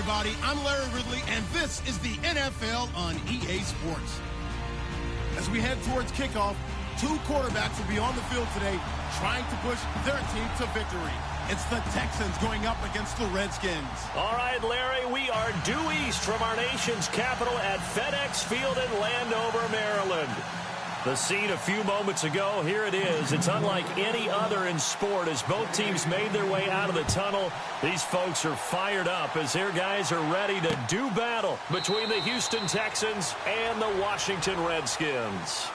everybody. I'm Larry Ridley, and this is the NFL on EA Sports. As we head towards kickoff, two quarterbacks will be on the field today trying to push their team to victory. It's the Texans going up against the Redskins. All right, Larry, we are due east from our nation's capital at FedEx Field in Landover, Maryland. The scene a few moments ago, here it is. It's unlike any other in sport as both teams made their way out of the tunnel. These folks are fired up as their guys are ready to do battle between the Houston Texans and the Washington Redskins.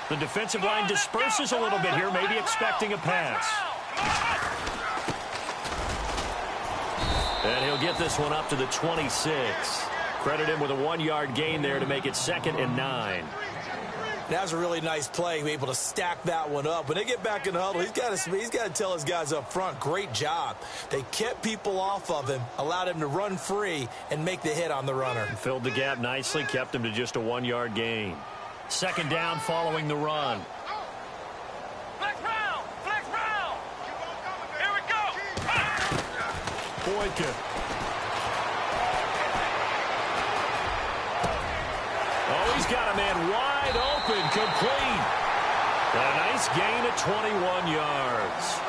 The defensive line disperses a little bit here, maybe expecting a pass. And he'll get this one up to the 26. Credit him with a 1-yard gain there to make it 2nd and 9. That was a really nice play, able to stack that one up. When they get back in the huddle, he's got to tell his guys up front, great job. They kept people off of him, allowed him to run free, and make the hit on the runner. Filled the gap nicely, kept him to just a 1-yard gain. 2nd down following the run. Flex round! Flex round! Here we go! Boykin. Oh, he's got a man wide open, complete. A nice gain of 21 yards.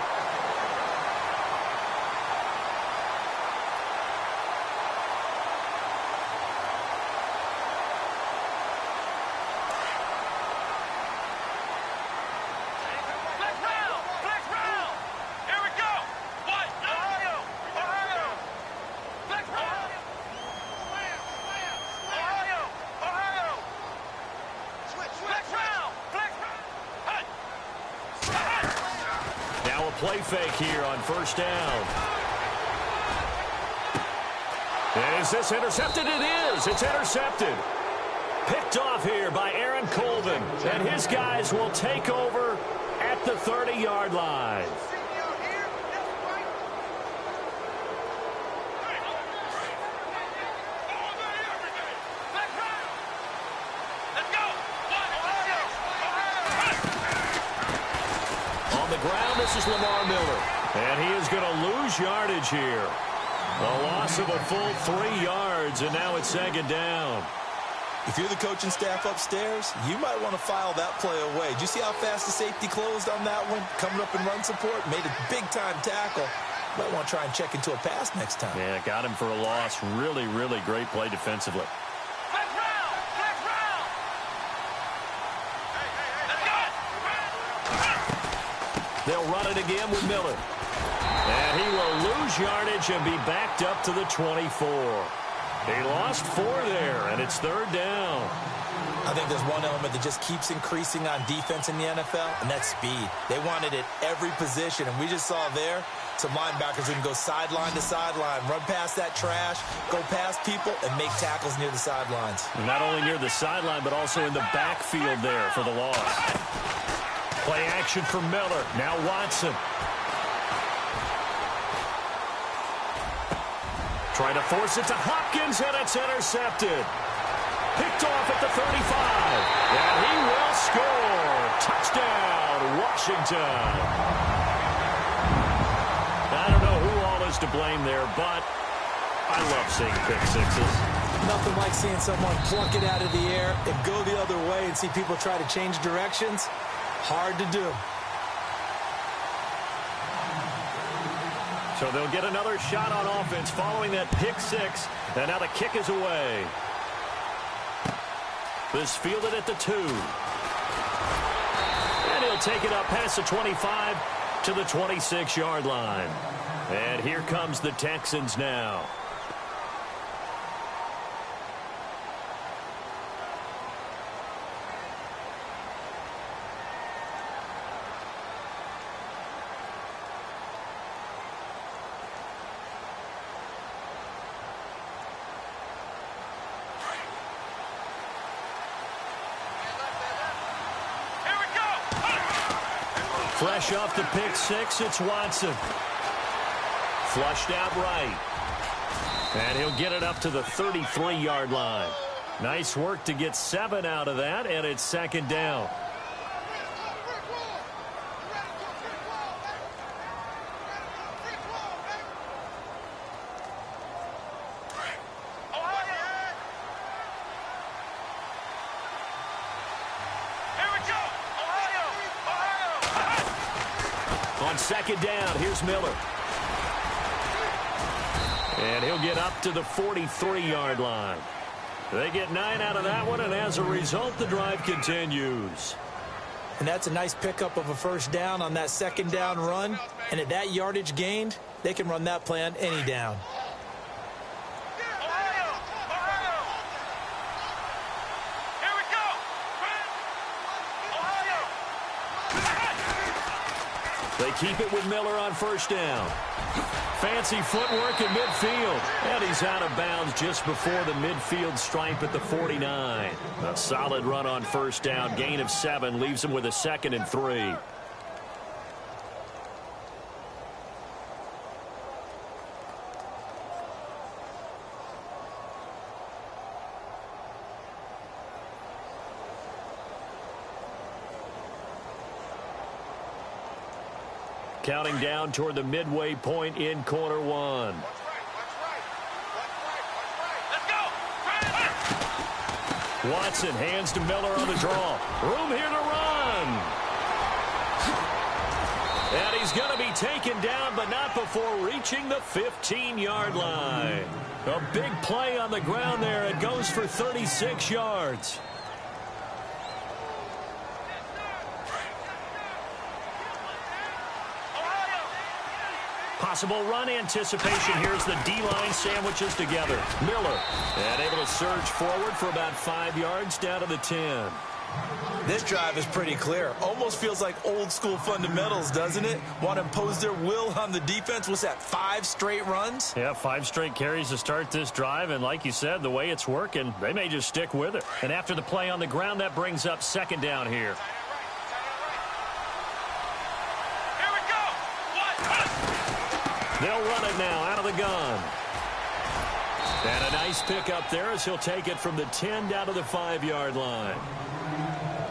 Play fake here on 1st down. Is this intercepted? It is. It's intercepted. Picked off here by Aaron Colvin. And his guys will take over at the 30-yard line. This is Lamar Miller, and he is going to lose yardage here. A loss of a full 3 yards, and now it's 2nd down. If you're the coaching staff upstairs, you might want to file that play away. Did you see how fast the safety closed on that one? Coming up in run support, made a big-time tackle. Might want to try and check into a pass next time. Yeah, got him for a loss. Really, really great play defensively. They'll run it again with Miller. And he will lose yardage and be backed up to the 24. He lost 4 there, and it's 3rd down. I think there's one element that just keeps increasing on defense in the NFL, and that's speed. They want it at every position, and we just saw there some linebackers who can go sideline to sideline, run past that trash, go past people, and make tackles near the sidelines. Not only near the sideline, but also in the backfield there for the loss. Play action for Miller. Now Watson. Trying to force it to Hopkins, and it's intercepted. Picked off at the 35. And he will score. Touchdown, Washington. I don't know who all is to blame there, but I love seeing pick sixes. Nothing like seeing someone pluck it out of the air and go the other way and see people try to change directions. Hard to do. So they'll get another shot on offense following that pick six. And now the kick is away. This fielded at the 2. And he'll take it up past the 25 to the 26-yard line. And here comes the Texans now. Fresh off the pick six, it's Watson. Flushed out right. And he'll get it up to the 33-yard line. Nice work to get 7 out of that, and it's second down. On second down, here's Miller. And he'll get up to the 43-yard line. They get 9 out of that one, and as a result, the drive continues. And that's a nice pickup of a first down on that second down run. And at that yardage gained, they can run that play on any down. They keep it with Miller on first down. Fancy footwork in midfield. And he's out of bounds just before the midfield stripe at the 49. A solid run on first down. Gain of 7 leaves him with a 2nd and 3. Counting down toward the midway point in quarter one. Watson hands to Miller on the draw. Room here to run. And he's going to be taken down, but not before reaching the 15-yard line. A big play on the ground there. It goes for 36 yards. Possible run anticipation. Here's the D-line sandwiches together. Miller, and able to surge forward for about 5 yards down to the 10. This drive is pretty clear. Almost feels like old school fundamentals, doesn't it? Want to impose their will on the defense. What's that, 5 straight runs? Yeah, 5 straight carries to start this drive. And like you said, the way it's working, they may just stick with it. And after the play on the ground, that brings up second down here. They'll run it now out of the gun. And a nice pickup there as he'll take it from the 10 down to the 5-yard line.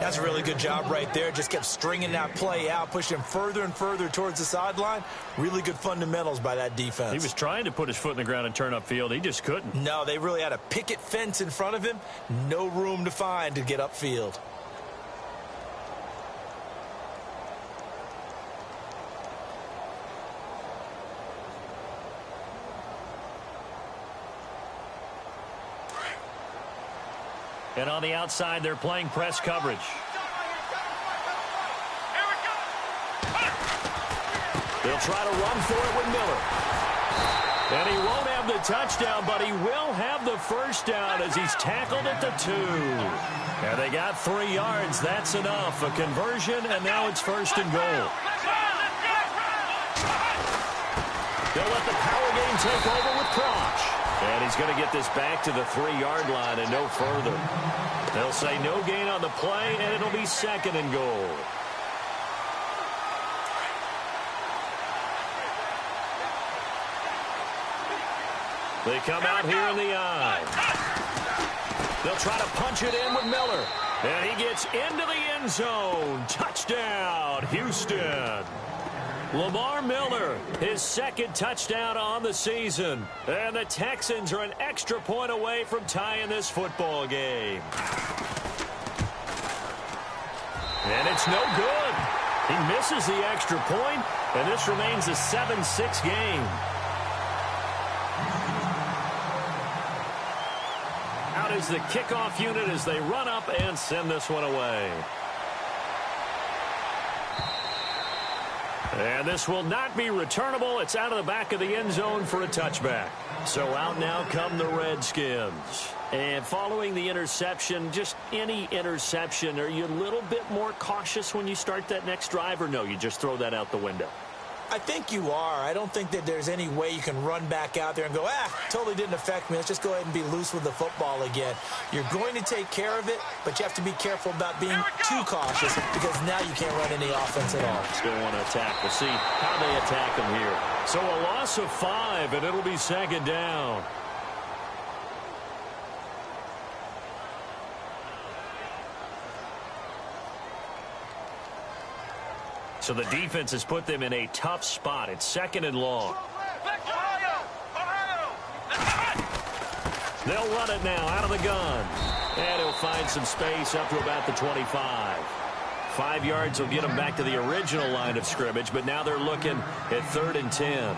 That's a really good job right there. Just kept stringing that play out, pushing further and further towards the sideline. Really good fundamentals by that defense. He was trying to put his foot in the ground and turn upfield. He just couldn't. No, they really had a picket fence in front of him. No room to find to get upfield. And on the outside, they're playing press coverage. They'll try to run for it with Miller. And he won't have the touchdown, but he will have the first down as he's tackled at the 2. And they got 3 yards. That's enough. A conversion, and now it's first and goal. They'll let the power game take over with Crouch. And he's going to get this back to the 3-yard line and no further. They'll say no gain on the play, and it'll be second and goal. They come out here in the eye. They'll try to punch it in with Miller. And he gets into the end zone. Touchdown, Houston. Lamar Miller, his 2nd touchdown on the season. And the Texans are an extra point away from tying this football game. And it's no good. He misses the extra point, and this remains a 7-6 game. Out is the kickoff unit as they run up and send this one away. And this will not be returnable. It's out of the back of the end zone for a touchback. So out now come the Redskins. And following the interception, just any interception, are you a little bit more cautious when you start that next drive, or no, you just throw that out the window? I think you are. I don't think that there's any way you can run back out there and go, totally didn't affect me. Let's just go ahead and be loose with the football again. You're going to take care of it, but you have to be careful about being too cautious because now you can't run any offense at all. Still want to attack. We'll see how they attack them here. So a loss of 5, and it'll be second down. So the defense has put them in a tough spot. It's second and long. They'll run it now out of the gun. And he'll find some space up to about the 25. 5 yards will get them back to the original line of scrimmage, but now they're looking at 3rd and 10.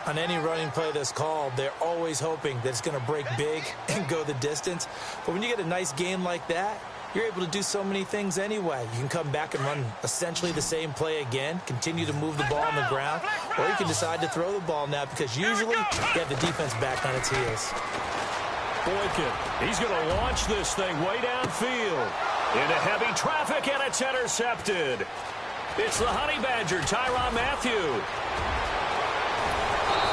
On any running play that's called, they're always hoping that it's going to break big and go the distance. But when you get a nice game like that, you're able to do so many things anyway. You can come back and run essentially the same play again, continue to move the ball on the ground, or you can decide to throw the ball now because usually you have the defense back on its heels. Boykin, he's going to launch this thing way downfield. Into heavy traffic, and it's intercepted. It's the Honey Badger, Tyrann Mathieu.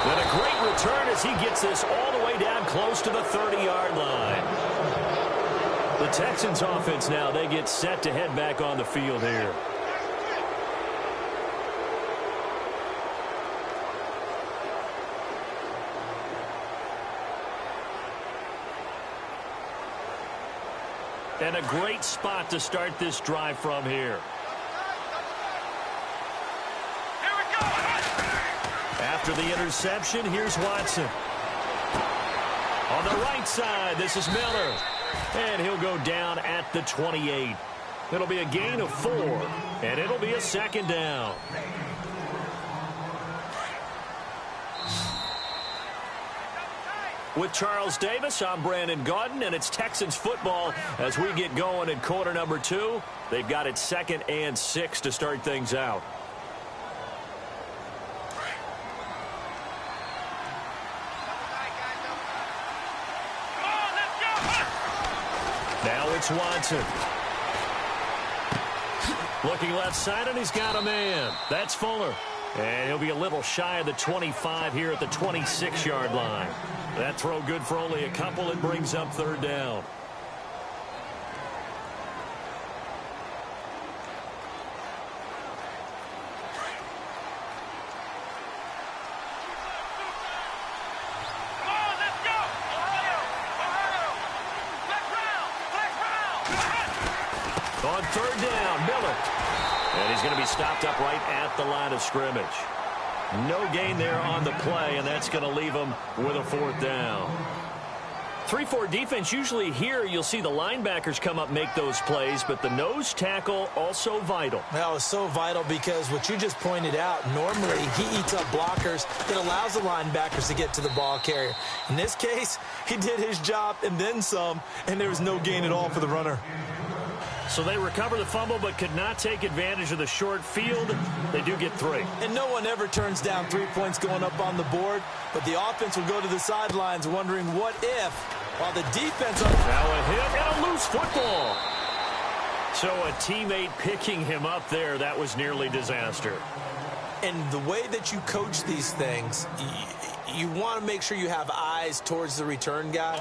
And a great return as he gets this all the way down close to the 30-yard line. The Texans offense now, they get set to head back on the field here. And a great spot to start this drive from here. Here we go. After the interception, here's Watson. On the right side, this is Miller. And he'll go down at the 28. It'll be a gain of 4, and it'll be a second down. With Charles Davis, I'm Brandon Gaudin, and it's Texans football as we get going in quarter number 2. They've got it 2nd and 6 to start things out. Now it's Watson. Looking left side, and he's got a man. That's Fuller. And he'll be a little shy of the 25 here at the 26-yard line. That throw good for only a couple. It brings up 3rd down. On 3rd down, Miller. And he's going to be stopped up right at the line of scrimmage. No gain there on the play, and that's going to leave him with a 4th down. 3-4 defense, usually here you'll see the linebackers come up make those plays, but the nose tackle also vital. Well, it's so vital because what you just pointed out, normally he eats up blockers. It allows the linebackers to get to the ball carrier. In this case, he did his job and then some, and there was no gain at all for the runner. So they recover the fumble but could not take advantage of the short field. They do get 3. And no one ever turns down 3 points going up on the board, but the offense will go to the sidelines wondering what if, while the defense... Now a hit and a loose football. So a teammate picking him up there, that was nearly disaster. And the way that you coach these things, you want to make sure you have eyes towards the return guy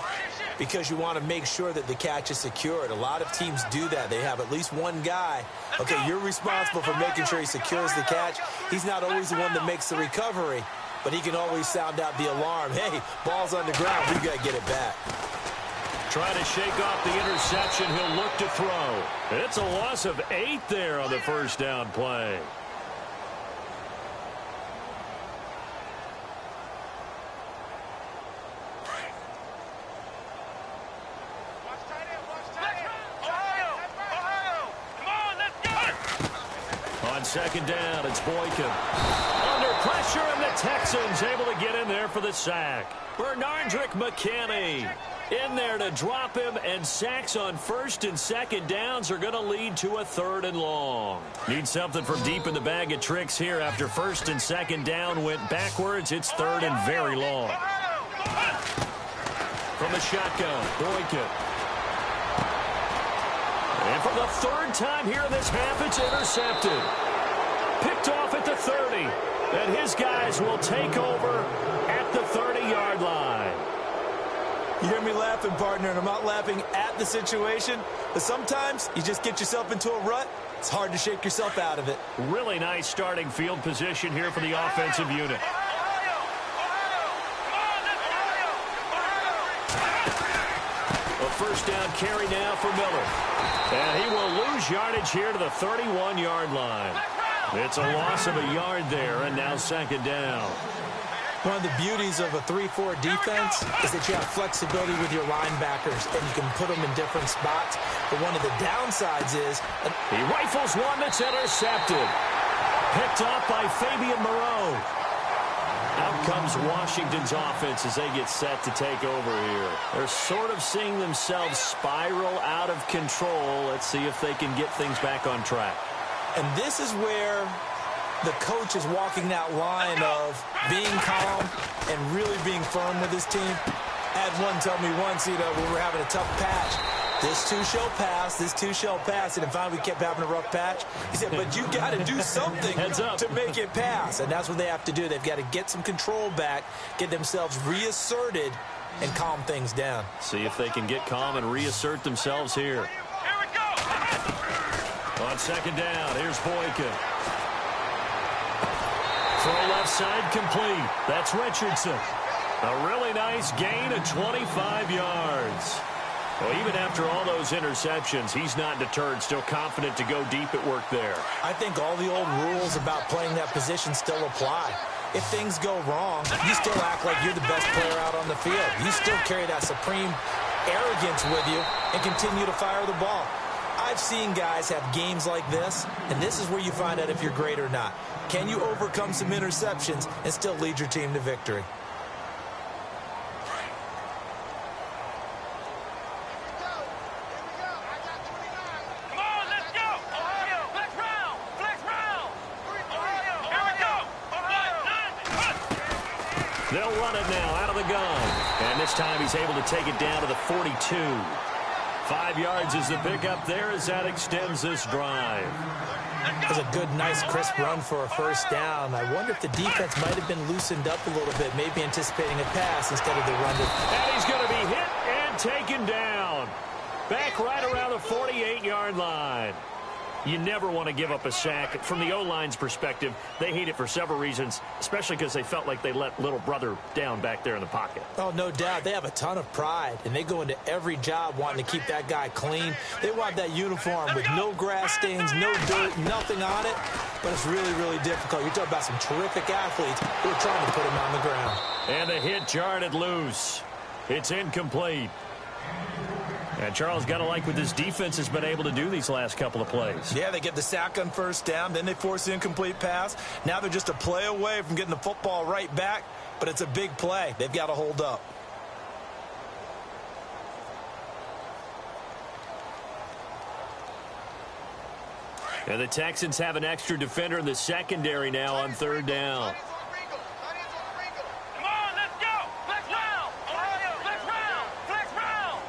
because you want to make sure that the catch is secured. A lot of teams do that. They have at least one guy. Okay, you're responsible for making sure he secures the catch. He's not always the one that makes the recovery, but he can always sound out the alarm. Hey, ball's on the ground. We got to get it back. Trying to shake off the interception. He'll look to throw. It's a loss of 8 there on the 1st down play. On 2nd down, it's Boykin. Under pressure, and the Texans able to get in there for the sack. Bernardrick McKinney in there to drop him, and sacks on 1st and 2nd downs are going to lead to a 3rd and long. Need something from deep in the bag of tricks here after 1st and 2nd down went backwards. It's 3rd and very long. From the shotgun, Boykin. And for the 3rd time here in this half, it's intercepted. Picked off at the 30. And his guys will take over at the 30-yard line. You hear me laughing, partner, and I'm not laughing at the situation, but sometimes you just get yourself into a rut. It's hard to shake yourself out of it. Really nice starting field position here for the offensive unit. A first down carry now for Miller. And he will lose yardage here to the 31-yard line. It's a loss of a yard there, and now second down. One of the beauties of a 3-4 defense is that you have flexibility with your linebackers, and you can put them in different spots. But one of the downsides is... He rifles one that's intercepted. Picked up by Fabian Moreau. Out comes Washington's offense as they get set to take over here. They're sort of seeing themselves spiral out of control. Let's see if they can get things back on track. And this is where the coach is walking that line of being calm and really being firm with his team. I had one tell me once, when we were having a tough patch, this too shall pass, this too shall pass. And finally we kept having a rough patch. He said, but you got to do something to make it pass. And that's what they have to do. They've got to get some control back, get themselves reasserted, and calm things down. See if they can get calm and reassert themselves here. Here we go. On second down, here's Boykin. Throw left side complete. That's Richardson. A really nice gain of 25 yards. Well, even after all those interceptions, he's not deterred, still confident to go deep at work there. I think all the old rules about playing that position still apply. If things go wrong, you still act like you're the best player out on the field. You still carry that supreme arrogance with you and continue to fire the ball. I've seen guys have games like this, and this is where you find out if you're great or not. Can you overcome some interceptions and still lead your team to victory? Come on, let's go. Ohio, flex round, flex round. Ohio, here we go. They'll run it now out of the gun. And this time he's able to take it down to the 42. 5 yards is the pickup there as that extends this drive. It was a good, nice, crisp run for a first down. I wonder if the defense might have been loosened up a little bit, maybe anticipating a pass instead of the run. And he's going to be hit and taken down. Back right around the 48-yard line. You never want to give up a sack. From the O-line's perspective, they hate it for several reasons, especially because they felt like they let little brother down back there in the pocket. Oh, no doubt. They have a ton of pride, and they go into every job wanting to keep that guy clean. They want that uniform with no grass stains, no dirt, nothing on it, but it's really, really difficult. You're talking about some terrific athletes who are trying to put him on the ground. And the hit jarred it loose. It's incomplete. And Charles, got to like what this defense has been able to do these last couple of plays. Yeah, they get the sack on first down, then they force the incomplete pass. Now they're just a play away from getting the football right back, but it's a big play. They've got to hold up. And the Texans have an extra defender in the secondary now on third down. Come on, let's go. Flex round. Ohio, flex round, flex round.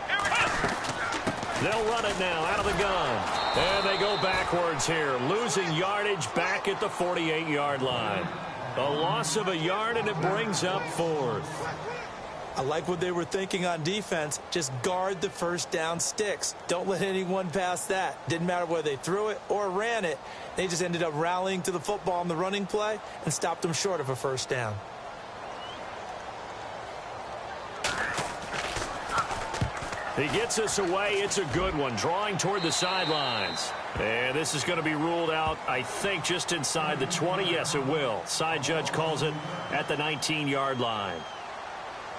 Here we go. They'll run it now out of the gun. And they go backwards here, losing yardage back at the 48-yard line. A loss of a yard, and it brings up fourth. I like what they were thinking on defense. Just guard the first down sticks. Don't let anyone pass that. Didn't matter whether they threw it or ran it. They just ended up rallying to the football on the running play and stopped them short of a first down. He gets us away. It's a good one, drawing toward the sidelines. And this is going to be ruled out, I think, just inside the 20. Yes, it will. Side judge calls it at the 19-yard line.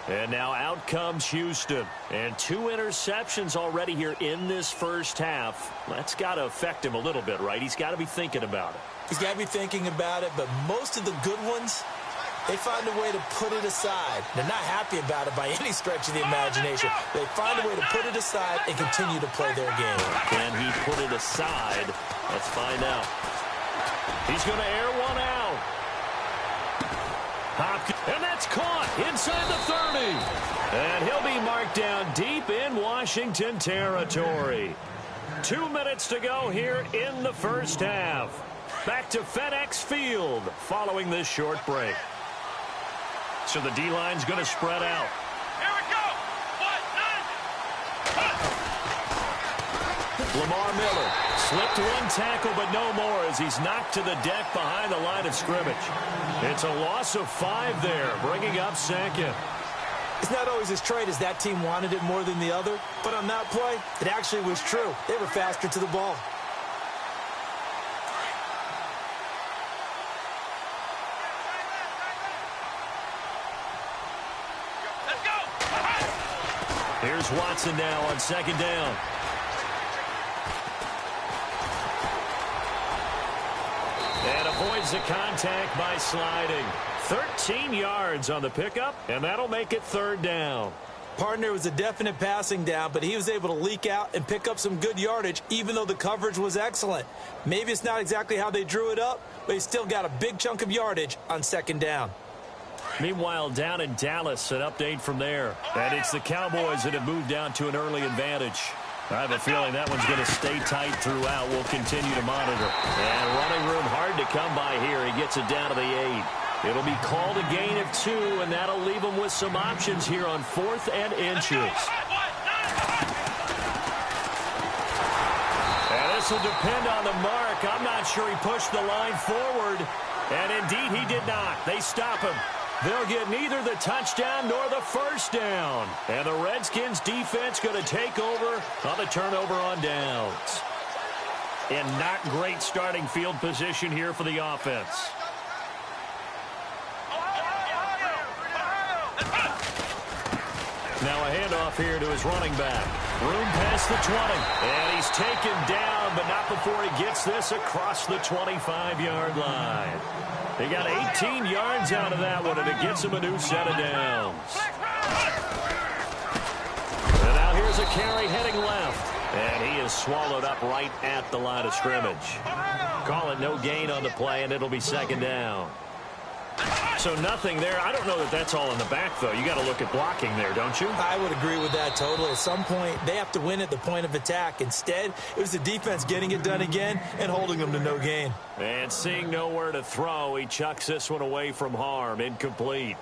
And now out comes Houston. And 2 interceptions already here in this first half. That's got to affect him a little bit, right? He's got to be thinking about it. He's got to be thinking about it, but most of the good ones, they find a way to put it aside. They're not happy about it by any stretch of the imagination. They find a way to put it aside and continue to play their game. Can he put it aside? Let's find out. He's going to air one out. Hopkins, and that's caught inside the 30. And he'll be marked down deep in Washington territory. 2 minutes to go here in the first half. back to FedEx Field following this short break. So the D-line's going to spread out. Here we go. 1, 9. Lamar Miller slipped one tackle, but no more as he's knocked to the deck behind the line of scrimmage. It's a loss of 5 there, bringing up second. It's not always as straight as that team wanted it more than the other, but on that play, it actually was true. They were faster to the ball. Let's go. Here's Watson now on second down. And avoids the contact by sliding. 13 yards on the pickup, and that'll make it third down. Partner was a definite passing down, but he was able to leak out and pick up some good yardage, even though the coverage was excellent. Maybe it's not exactly how they drew it up, but he still got a big chunk of yardage on second down. Meanwhile, down in Dallas, an update from there. And it's the Cowboys that have moved down to an early advantage. I have a feeling that one's going to stay tight throughout. We'll continue to monitor. And running room hard to come by here. He gets it down to the 8. It'll be called a gain of 2, and that'll leave him with some options here on 4th and inches. And this will depend on the mark. I'm not sure he pushed the line forward. And indeed, he did not. They stop him. They'll get neither the touchdown nor the first down. And the Redskins defense going to take over on the turnover on downs. And not great starting field position here for the offense. Now a handoff here to his running back. Room past the 20. And he's taken down, but not before he gets this across the 25-yard line. They got 18 yards out of that one, and it gets him a new set of downs. And now here's a carry heading left. And he is swallowed up right at the line of scrimmage. Call it no gain on the play, and it'll be second down. So nothing there. I don't know that that's all in the back, though. You got to look at blocking there, don't you? I would agree with that totally. At some point, they have to win at the point of attack. Instead, it was the defense getting it done again and holding them to no gain. And seeing nowhere to throw, he chucks this one away from harm. Incomplete.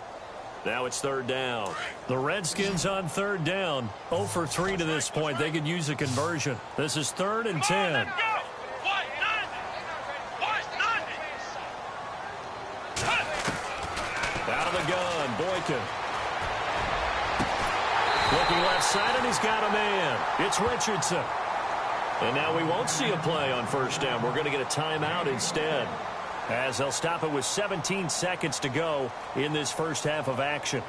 Now it's third down. The Redskins on third down. 0 for 3 to this point. They could use a conversion. This is 3rd and 10. Out of the gun, Boykin. Looking left side, and he's got a man. It's Richardson. And now we won't see a play on first down. We're going to get a timeout instead, as they'll stop it with 17 seconds to go in this first half of action.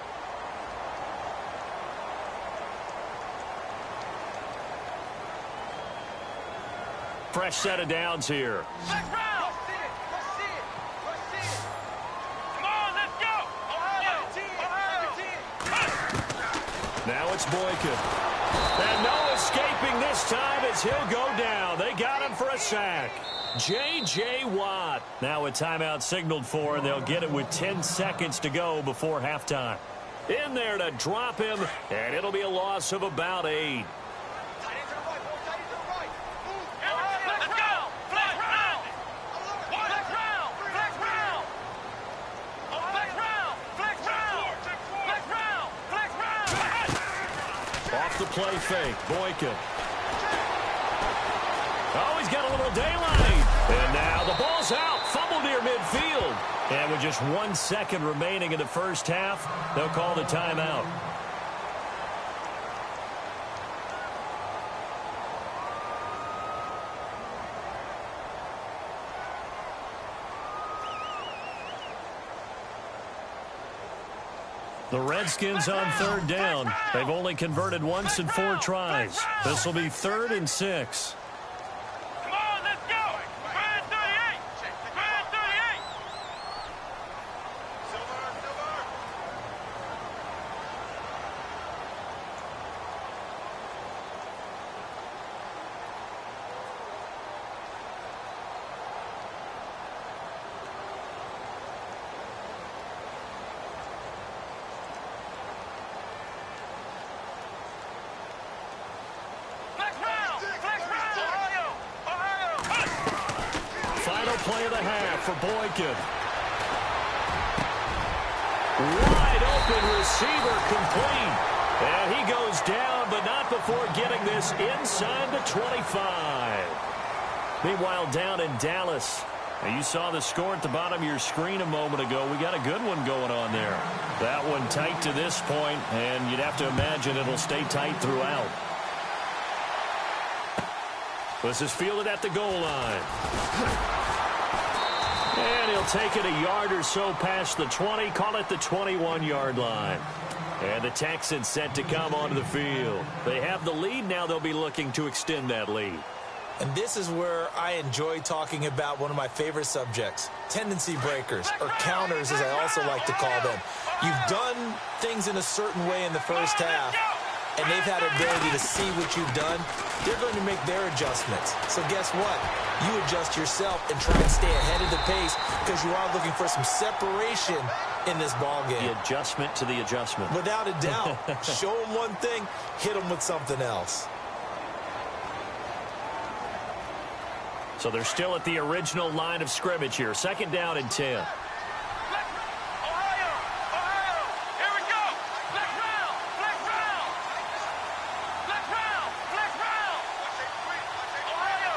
Fresh set of downs here. Now it's Boykin. And no escaping this time as he'll go down. They got him for a sack. J.J. Watt. Now a timeout signaled for, and they'll get it with 10 seconds to go before halftime. In there to drop him, and it'll be a loss of about 8. Off the play fake, Boykin. Oh, he's got a little daylight. And now the ball's out. Fumble near midfield. And with just 1 second remaining in the first half, they'll call the timeout. The Redskins on third down. They've only converted once in 4 tries. This will be 3rd and 6. Come on, let's go. Grand 38. Grand 38. Flex round. Flex round. play of the half for Boykin. Wide open receiver complete. And he goes down, but not before getting this inside the 25. Meanwhile, down in Dallas, and you saw the score at the bottom of your screen a moment ago. We got a good one going on there. That one tight to this point, and you'd have to imagine it'll stay tight throughout. This is fielded at the goal line. And he'll take it a yard or so past the 20, call it the 21-yard line. And the Texans set to come onto the field. They have the lead. Now they'll be looking to extend that lead. And this is where I enjoy talking about one of my favorite subjects, tendency breakers, or counters as I also like to call them. You've done things in a certain way in the first half, and they've had the ability to see what you've done. They're going to make their adjustments. So guess what? You adjust yourself and try and stay ahead of the pace because you are looking for some separation in this ball game. The adjustment to the adjustment. Without a doubt. Show them one thing, hit them with something else. So they're still at the original line of scrimmage here. Second down and 10. Ohio, here we go. Flex round, flex round. Flex round, flex round. Ohio.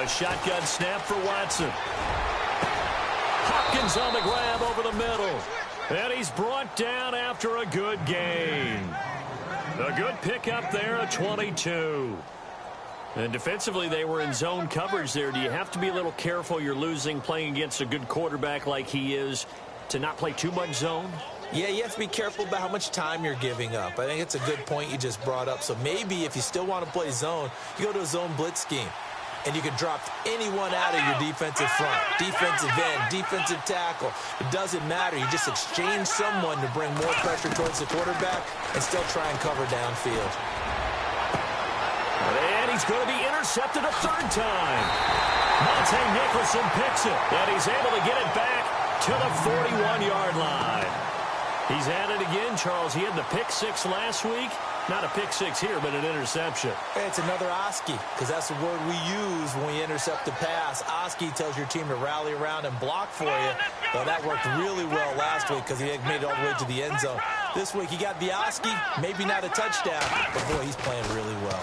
A shotgun snap for Watson. Hopkins on the grab over the middle. And he's brought down after a good gain. A good pickup there at 22. And defensively, they were in zone coverage there. Do you have to be a little careful you're losing playing against a good quarterback like he is to not play too much zone? Yeah, you have to be careful about how much time you're giving up. I think it's a good point you just brought up. So maybe if you still want to play zone, you go to a zone blitz scheme. And you can drop anyone out of your defensive front. Defensive end, defensive tackle. It doesn't matter. You just exchange someone to bring more pressure towards the quarterback and still try and cover downfield. And he's going to be intercepted a third time. Monte Nicholson picks it, and he's able to get it back to the 41-yard line. He's at it again, Charles. He had the pick six last week. Not a pick six here, but an interception. Hey, it's another Oski, because that's the word we use when we intercept the pass. Oski tells your team to rally around and block for you. Well, that worked really well last week because he made it all the way to the end zone. This week he got the Oski, maybe not a touchdown, but boy, he's playing really well.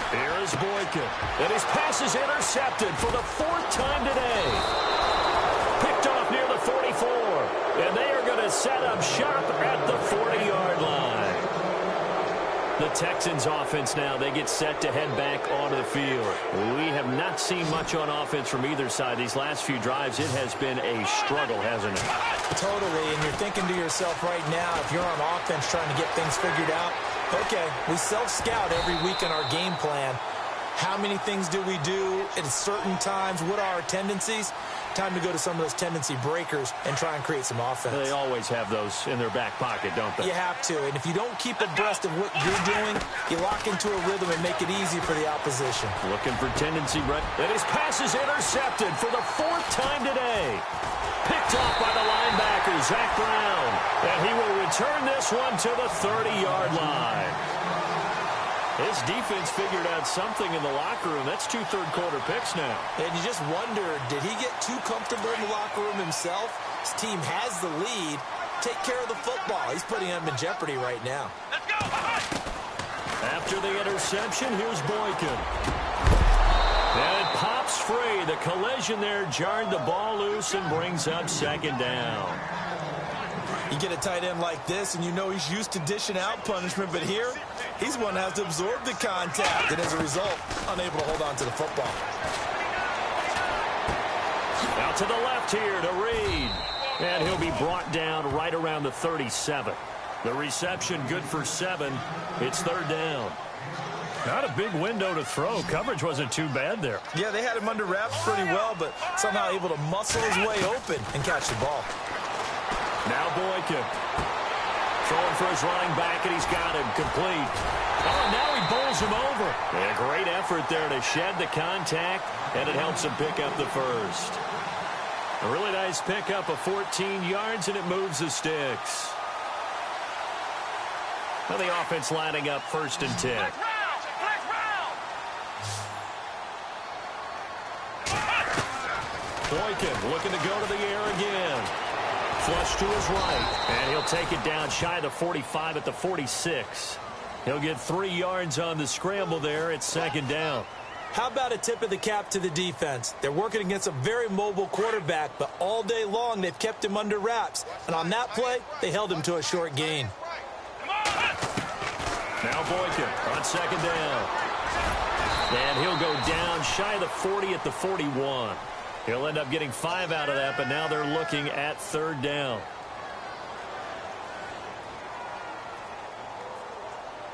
Here is Boykin, and his pass is intercepted for the fourth time today. Picked off near the 44, and they are going to set up shop at the 40-yard line. The Texans offense now, they get set to head back onto the field. We have not seen much on offense from either side. These last few drives, it has been a struggle, hasn't it? Totally, and you're thinking to yourself right now, if you're on offense trying to get things figured out, okay, we self-scout every week in our game plan. How many things do we do at certain times? What are our tendencies? Time to go to some of those tendency breakers and try and create some offense. They always have those in their back pocket, don't they? You have to, and if you don't keep abreast of what you're doing, you lock into a rhythm and make it easy for the opposition. Looking for tendency break. And his pass is intercepted for the fourth time today. Picked off by the linebacker, Zach Brown. And he will return this one to the 30-yard line. His defense figured out something in the locker room. That's 2 third-quarter picks now. And you just wonder, did he get too comfortable in the locker room himself? His team has the lead. Take care of the football. He's putting him in jeopardy right now. Let's go. After the interception, here's Boykin. And it pops free. The collision there jarred the ball loose and brings up second down. You get a tight end like this, and you know he's used to dishing out punishment, but here, he's one that has to absorb the contact, and as a result, unable to hold on to the football. Out to the left here to Reed. And he'll be brought down right around the 37. The reception good for 7. It's third down. Not a big window to throw. Coverage wasn't too bad there. Yeah, they had him under wraps pretty well, but somehow able to muscle his way open and catch the ball. Now Boykin. Throwing for his running back, and he's got him complete. Oh, and now he bowls him over. And a great effort there to shed the contact, and it helps him pick up the first. A really nice pickup of 14 yards, and it moves the sticks. Now the offense lining up 1st and 10. Boykin looking to go to the air again. Flush to his right, and he'll take it down shy of the 45 at the 46. He'll get 3 yards on the scramble there. It's second down. How about a tip of the cap to the defense? They're working against a very mobile quarterback, but all day long they've kept him under wraps. And on that play, they held him to a short gain. Now Boykin on second down. And he'll go down shy of the 40 at the 41. He'll end up getting 5 out of that, but now they're looking at third down.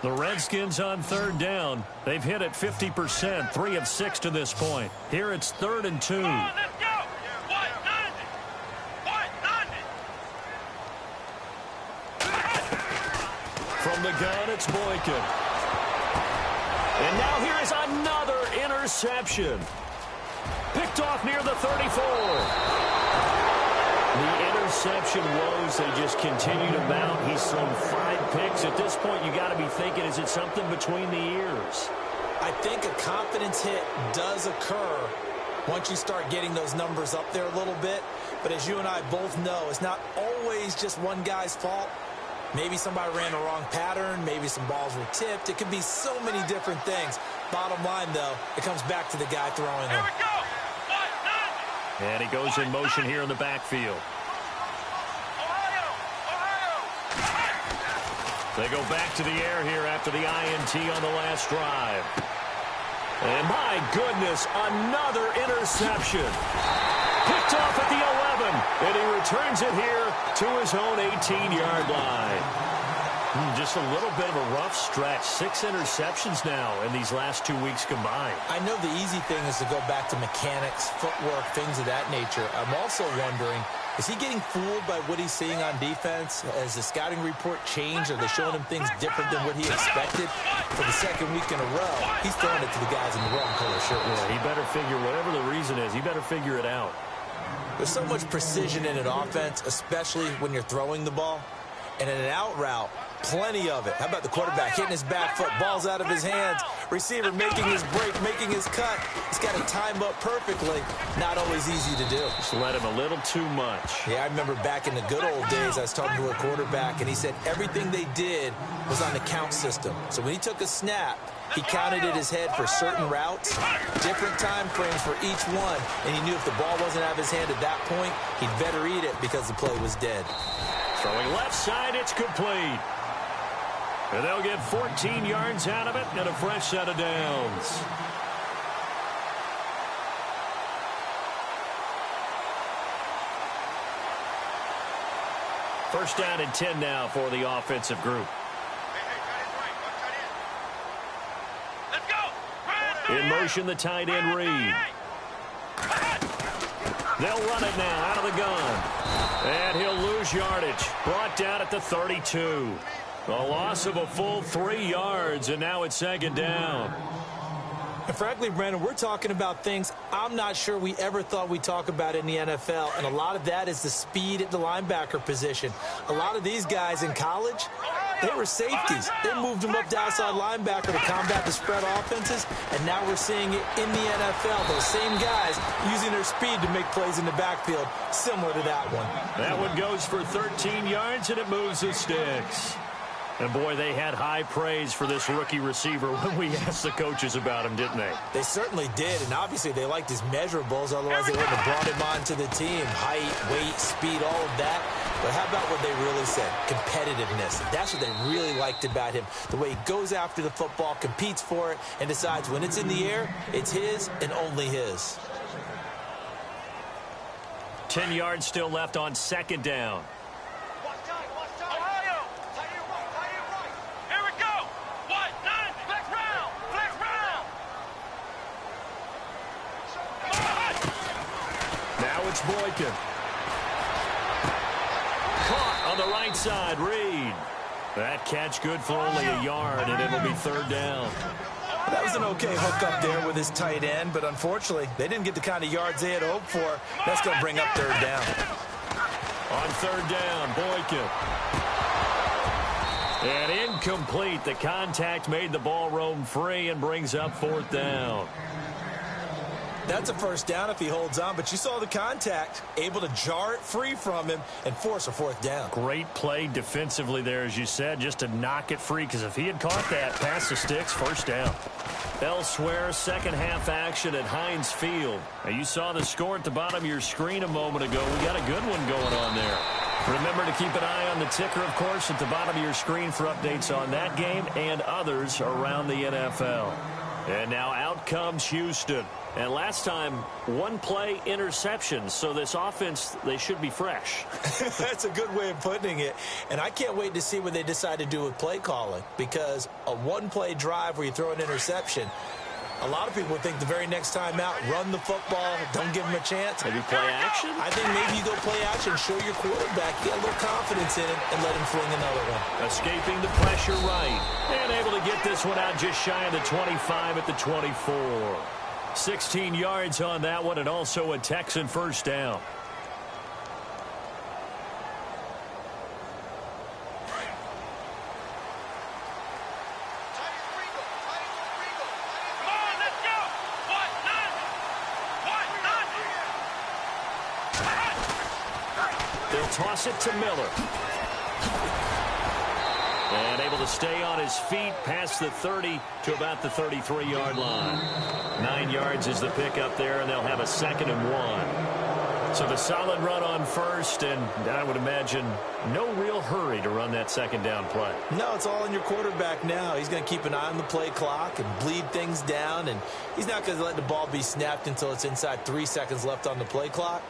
The Redskins on third down. They've hit it 50%, 3 of 6 to this point. Here it's 3rd and 2. Come on, let's go. From the gun, it's Boykin. And now here is another interception. Picked off near the 34. The interception woes, they just continue to mount. He's thrown 5 picks. At this point, you got to be thinking, is it something between the ears? I think a confidence hit does occur once you start getting those numbers up there a little bit. But as you and I both know, it's not always just one guy's fault. Maybe somebody ran the wrong pattern. Maybe some balls were tipped. It could be so many different things. Bottom line, though, it comes back to the guy throwing them. And he goes in motion here in the backfield. They go back to the air here after the INT on the last drive. And my goodness, another interception. Picked off at the 11, and he returns it here to his own 18-yard line. Just a little bit of a rough stretch. 6 interceptions now in these last 2 weeks combined. I know the easy thing is to go back to mechanics, footwork, things of that nature. I'm also wondering, is he getting fooled by what he's seeing on defense? Has the scouting report changed? Are they showing him things different than what he expected? For the second week in a row, he's throwing it to the guys in the wrong color shirts. Yeah, he better figure, whatever the reason is, he better figure it out. There's so much precision in an offense, especially when you're throwing the ball. And in an out route, plenty of it. How about the quarterback hitting his back foot, balls out of his hands, receiver making his break, making his cut. He's got to time up perfectly. Not always easy to do. Just let him a little too much. Yeah, I remember back in the good old days, I was talking to a quarterback, and he said everything they did was on the count system. So when he took a snap, he counted in his head for certain routes, different time frames for each one, and he knew if the ball wasn't out of his hand at that point, he'd better eat it because the play was dead. Throwing left side, it's complete. And they'll get 14 yards out of it and a fresh set of downs. First down and 10 now for the offensive group. In motion, the tight end, Reed. They'll run it now out of the gun. And he'll lose yardage. Brought down at the 32. A loss of a full 3 yards, and now it's second down. And frankly, Brandon, we're talking about things I'm not sure we ever thought we'd talk about in the NFL, and a lot of that is the speed at the linebacker position. A lot of these guys in college, they were safeties. They moved them up to outside linebacker to combat the spread offenses, and now we're seeing it in the NFL. Those same guys using their speed to make plays in the backfield, similar to that one. That one goes for 13 yards, and it moves the sticks. And, boy, they had high praise for this rookie receiver when we asked the coaches about him, didn't they? They certainly did, and obviously they liked his measurables, otherwise they wouldn't have brought him onto the team. Height, weight, speed, all of that. But how about what they really said? Competitiveness. That's what they really liked about him. The way he goes after the football, competes for it, and decides when it's in the air, it's his and only his. 10 yards still left on second down. Boykin. Caught on the right side, Reed. That catch good for only a yard, and it'll be third down. That was an okay hook up there with his tight end, but unfortunately, they didn't get the kind of yards they had hoped for. That's going to bring up third down. On third down, Boykin. And incomplete. The contact made the ball roam free and brings up fourth down. That's a first down if he holds on, but you saw the contact, able to jar it free from him and force a fourth down. Great play defensively there, as you said, just to knock it free, because if he had caught that, past the sticks, first down. Elsewhere, second half action at Heinz Field. Now, you saw the score at the bottom of your screen a moment ago. We got a good one going on there. Remember to keep an eye on the ticker, of course, at the bottom of your screen for updates on that game and others around the NFL. And now out comes Houston. And last time, one play interception. So this offense, they should be fresh. That's a good way of putting it. And I can't wait to see what they decide to do with play calling. Because a one-play drive where you throw an interception, a lot of people think the very next time out, run the football, don't give them a chance. Maybe play action? I think maybe you go play action, show your quarterback, get a little confidence in it, and let him fling another one. Escaping the pressure right. And able to get this one out just shy of the 25 at the 24. 16 yards on that one, and also a Texan first down. They'll toss it to Miller. And able to stay on his feet past the 30 to about the 33-yard line. 9 yards is the pickup there, and they'll have a 2nd and 1. So the solid run on first, and I would imagine no real hurry to run that second down play. No, it's all on your quarterback now. He's going to keep an eye on the play clock and bleed things down, and he's not going to let the ball be snapped until it's inside 3 seconds left on the play clock.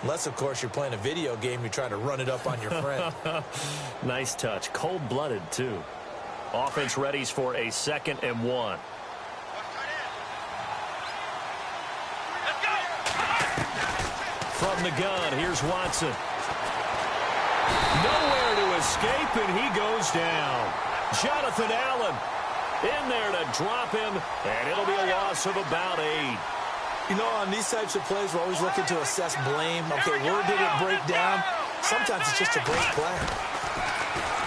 Unless, of course, you're playing a video game, you're trying to run it up on your friend. Nice touch. Cold-blooded, too. Offense readies for a 2nd and 1. From the gun, here's Watson. Nowhere to escape, and he goes down. Jonathan Allen in there to drop him, and it'll be a loss of about 8. You know, on these types of plays, we're always looking to assess blame. Okay, where did it break down? Sometimes it's just a great play.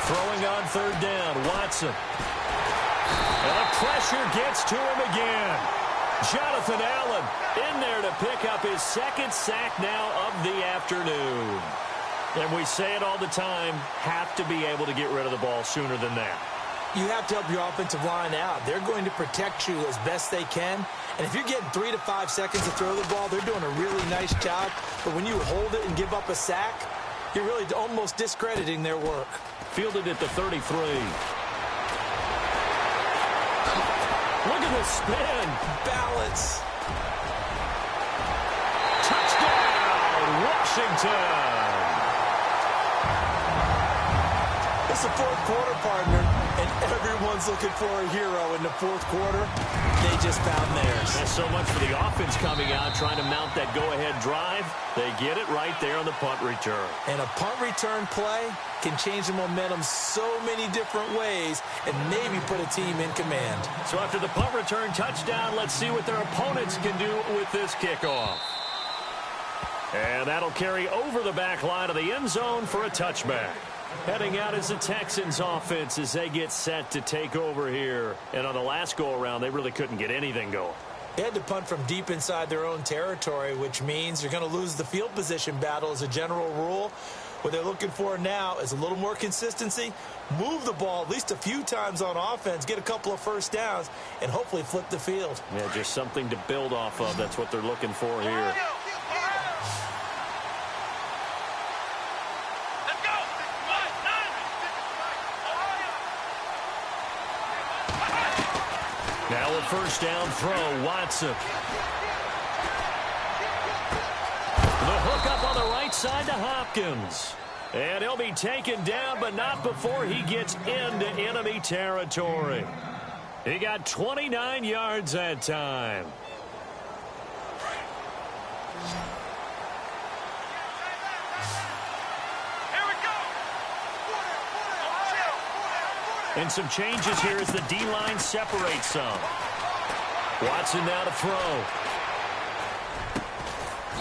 Throwing on 3rd down, Watson. And the pressure gets to him again. Jonathan Allen in there to pick up his 2nd sack now of the afternoon. And we say it all the time, have to be able to get rid of the ball sooner than that. You have to help your offensive line out. They're going to protect you as best they can. And if you're getting 3 to 5 seconds to throw the ball, they're doing a really nice job. But when you hold it and give up a sack, you're really almost discrediting their work. Fielded at the 33. Look at the spin. Balance. Touchdown, Washington. It's the 4th quarter, partner, and everyone's looking for a hero in the 4th quarter. They just found theirs. That's so much for the offense coming out, trying to mount that go-ahead drive. They get it right there on the punt return. And a punt return play can change the momentum so many different ways and maybe put a team in command. So after the punt return touchdown, let's see what their opponents can do with this kickoff. And that'll carry over the back line of the end zone for a touchback. Heading out is the Texans offense as they get set to take over here. And on the last go-around, they really couldn't get anything going. They had to punt from deep inside their own territory, which means you're going to lose the field position battle as a general rule. What they're looking for now is a little more consistency, move the ball at least a few times on offense, get a couple of first downs, and hopefully flip the field. Yeah, just something to build off of. That's what they're looking for here. Now a first down throw, Watson. The hook up on the right side to Hopkins. And he'll be taken down, but not before he gets into enemy territory. He got 29 yards that time. And some changes here as the D-line separates some. Watson now to throw.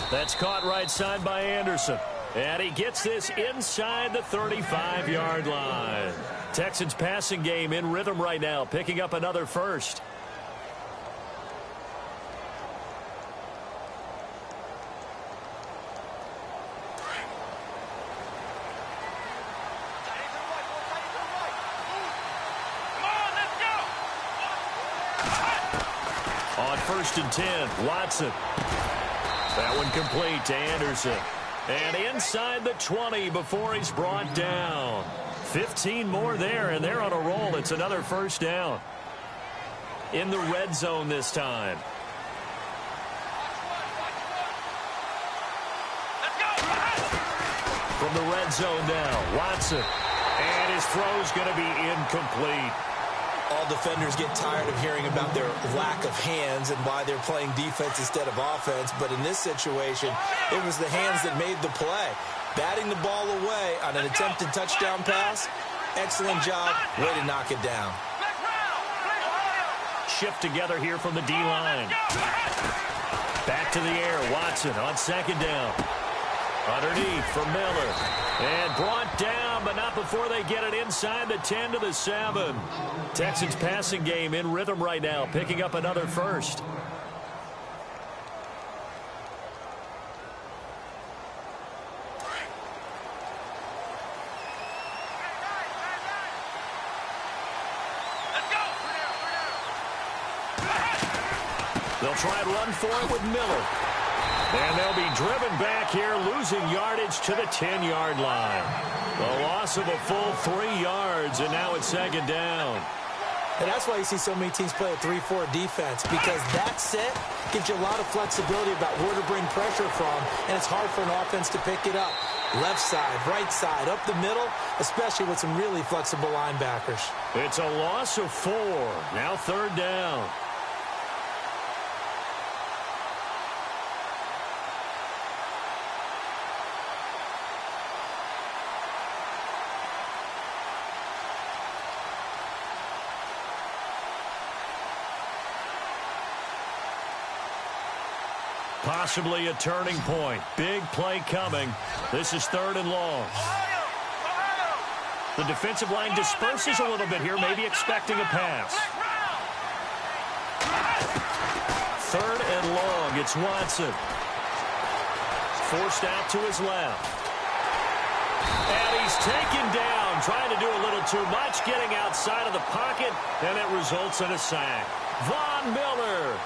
That's caught right side by Anderson. And he gets this inside the 35-yard line. Texans passing game in rhythm right now, picking up another first. first and 10. Watson. That one complete to Anderson. And inside the 20 before he's brought down. 15 more there, and they're on a roll. It's another first down. In the red zone this time. From the red zone now, Watson. And his throw's going to be incomplete. All defenders get tired of hearing about their lack of hands and why they're playing defense instead of offense. But in this situation, it was the hands that made the play. Batting the ball away on an attempted touchdown pass. Excellent job. Way to knock it down. Shift together here from the D-line. Back to the air. Watson on second down. Underneath for Miller. And brought down, but not before they get it inside the 10 to the 7. Texans passing game in rhythm right now, picking up another first. They'll try and run for it with Miller. And they'll be driven back here, losing yardage to the 10-yard line. A loss of a full 3 yards, and now it's second down. And that's why you see so many teams play a 3-4 defense, because that set gives you a lot of flexibility about where to bring pressure from, and it's hard for an offense to pick it up. Left side, right side, up the middle, especially with some really flexible linebackers. It's a loss of 4. Now third down. Possibly a turning point. Big play coming. This is third and long. The defensive line disperses a little bit here, maybe expecting a pass. Third and long. It's Watson. Forced out to his left. And he's taken down, trying to do a little too much, getting outside of the pocket, and it results in a sack. Von Miller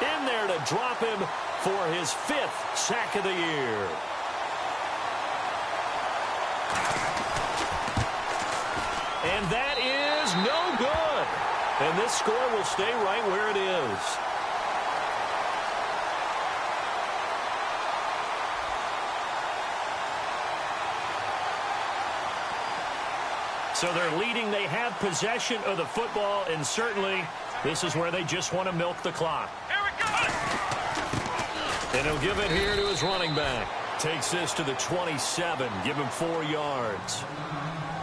in there to drop him for his 5th sack of the year. And that is no good. And this score will stay right where it is. So they're leading. They have possession of the football, and certainly this is where they just want to milk the clock. Here we go. And he'll give it here to his running back. Takes this to the 27. Give him 4 yards.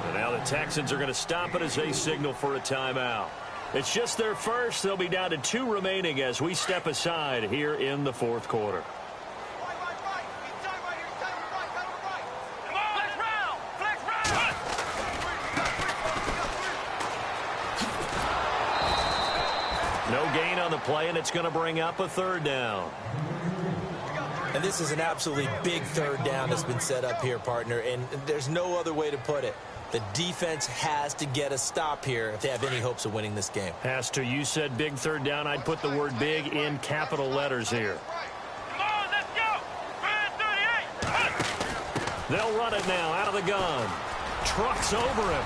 And now the Texans are going to stop it as they signal for a timeout. It's just their first. They'll be down to 2 remaining as we step aside here in the fourth quarter. No gain on the play, and it's going to bring up a third down. And this is an absolutely big third down that's been set up here, partner, and there's no other way to put it. The defense has to get a stop here if they have any hopes of winning this game. Has to. You said big third down. I'd put the word big in capital letters here. Come on, let's go. 38. They'll run it now out of the gun. Trucks over him.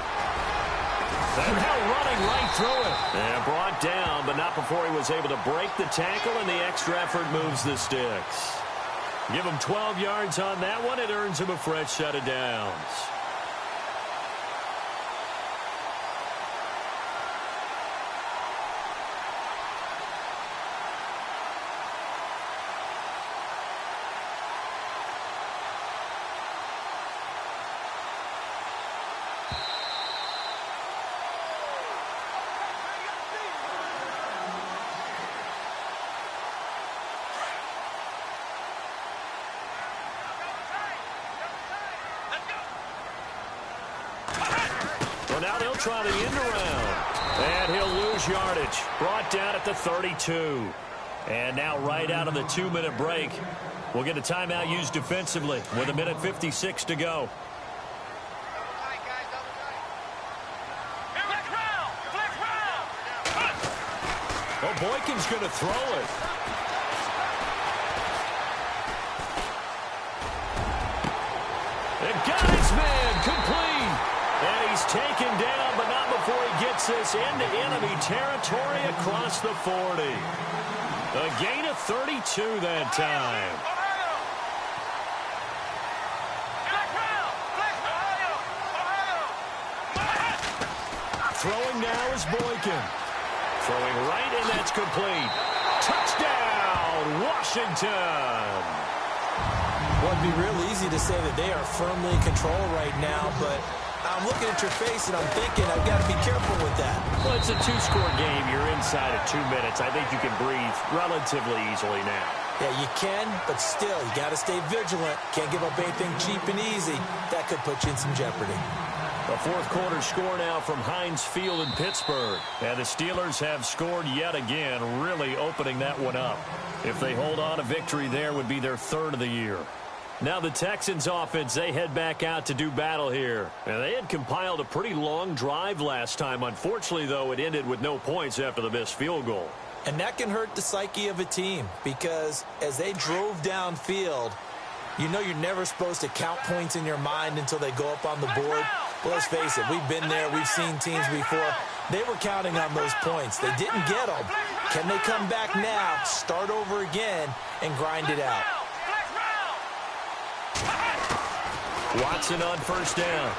And now running right through it. And brought down, but not before he was able to break the tackle, and the extra effort moves the sticks. Give him 12 yards on that one. It earns him a fresh set of downs. Now they'll try the end around. And he'll lose yardage. Brought down at the 32. And now right out of the 2-minute break, we'll get a timeout used defensively with 1:56 to go. Well, Boykin's going to throw it. taken down, but not before he gets this into enemy territory across the 40. A gain of 32 that time. Throwing now is Boykin. Throwing right, and that's complete. Touchdown, Washington. Well, it'd be real easy to say that they are firmly in control right now, but I'm looking at your face and I'm thinking I've got to be careful with that. Well, it's a two-score game. You're inside of 2 minutes. I think you can breathe relatively easily now. Yeah, you can, but still, you got to stay vigilant. Can't give up anything cheap and easy. That could put you in some jeopardy. A fourth quarter score now from Heinz Field in Pittsburgh. And the Steelers have scored yet again, really opening that one up. If they hold on, a victory there would be their third of the year. Now the Texans offense, they head back out to do battle here. And they had compiled a pretty long drive last time. Unfortunately, though, it ended with no points after the missed field goal. And that can hurt the psyche of a team because as they drove downfield, you know you're never supposed to count points in your mind until they go up on the board. Well, let's face it, we've been there. We've seen teams before. They were counting on those points. They didn't get them. Can they come back now, start over again, and grind it out? Watson on first down.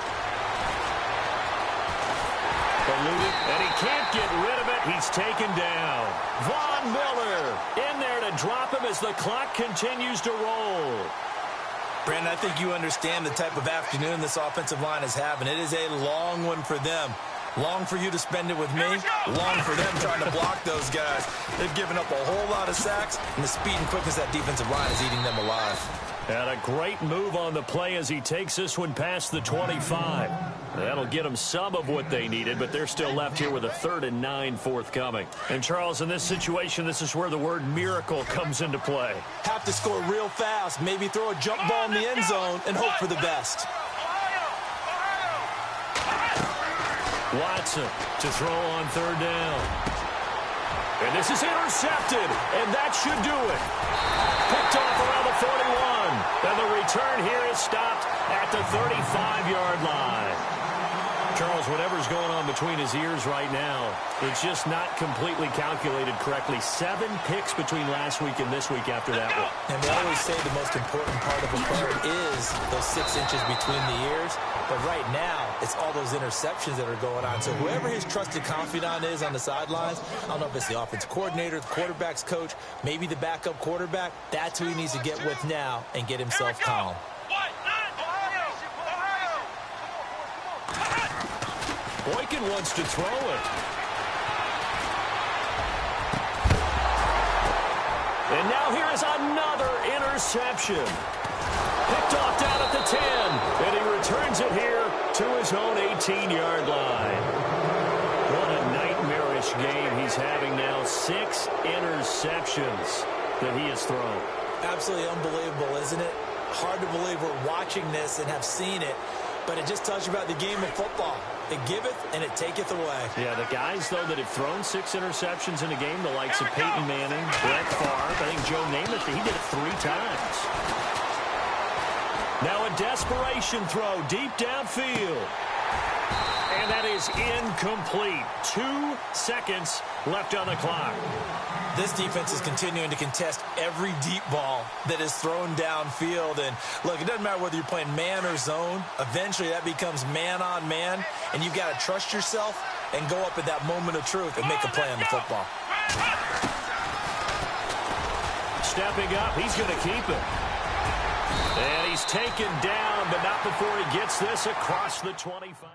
Eluded, and he can't get rid of it. He's taken down. Von Miller in there to drop him as the clock continues to roll. Brandon, I think you understand the type of afternoon this offensive line is having. It is a long one for them. Long for you to spend it with me. Long for them trying to block those guys. They've given up a whole lot of sacks, and the speed and quickness of that defensive line is eating them alive. And a great move on the play as he takes this one past the 25. That'll get them some of what they needed, but they're still left here with a 3rd and 9 forthcoming. And, Charles, in this situation, this is where the word miracle comes into play. Have to score real fast, maybe throw a jump ball in the end zone and hope for the best. Watson to throw on 3rd down. And this is intercepted, and that should do it. Picked off around the 41. And the return here is stopped at the 35-yard line. Charles, whatever's going on between his ears right now, it's just not completely calculated correctly. 7 picks between last week and this week after that one. And they always say the most important part of a play is those 6 inches between the ears. But right now, it's all those interceptions that are going on. So whoever his trusted confidant is on the sidelines, I don't know if it's the offense coordinator, the quarterback's coach, maybe the backup quarterback, that's who he needs to get with now and get himself calm. Boykin wants to throw it. And now here is another interception. Picked off down at the 10. And he returns it here to his own 18-yard line. What a nightmarish game he's having now. 6 interceptions that he has thrown. Absolutely unbelievable, isn't it? Hard to believe we're watching this and have seen it. But it just tells you about the game of football. It giveth and it taketh away. Yeah, the guys, though, that have thrown 6 interceptions in a game, the likes of Peyton Manning, Brett Favre, I think Joe Namath, he did it 3 times. Now a desperation throw deep downfield. And that is incomplete. 2 seconds left on the clock. This defense is continuing to contest every deep ball that is thrown downfield. And, look, it doesn't matter whether you're playing man or zone. Eventually that becomes man on man. And you've got to trust yourself and go up at that moment of truth and make a play on the football. Stepping up, he's going to keep it. And he's taken down, but not before he gets this across the 25.